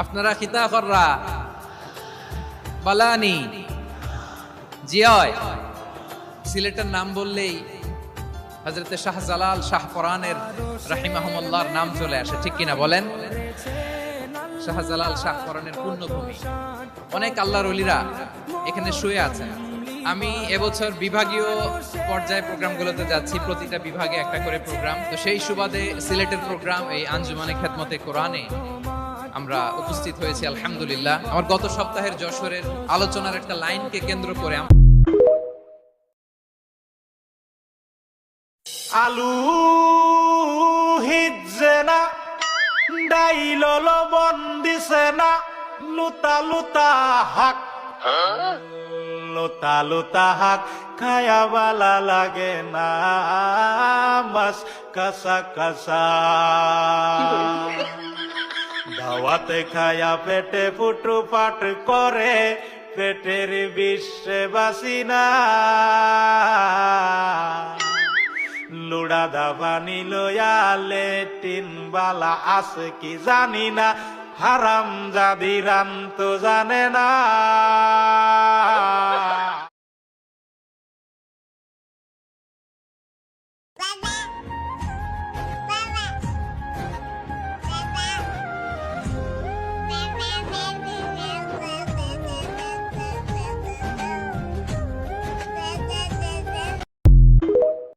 আপনারা খিতা কররা বালানি জিয়য়। সিলেটের নাম বললেই হযরতে শাহজালাল শাহ পরানের রাহিমাহুমুল্লাহর নাম চলে আসে, ঠিক কিনা বলেন? শাহজালাল শাহ পরানের পুণ্যভূমি, অনেক আল্লাহর ওলিরা এখানে শুয়ে আছেন। আমি এবছর বিভাগীয় পর্যায়ে প্রোগ্রামগুলোতে যাচ্ছি, প্রতিটা বিভাগে একটা করে প্রোগ্রাম। তো সেই সুবাদে সিলেটের প্রোগ্রাম এই আঞ্জুমানে খেদমতে কোরআনে আমরা উপস্থিত হয়েছি আলহামদুলিল্লাহ। আমার গত সপ্তাহের যশোরের আলোচনার একটা লাইনকে কেন্দ্র করে আলু হিজে না, ডাইল লবণ দিছে না, লুতা লুতা হাক, লুতা লুতা হাক খায়া বালা লাগে না, মাছ কাঁচা কাঁচা। দাওয়াতে খায়া পেটে ফুটু পাট করে, পেটের বিশ্বে বাসি না। লুড়া দাবানি লয়া লেটিন বালা আছে কি জানি না, হারাম জাদি রান তো জানে না।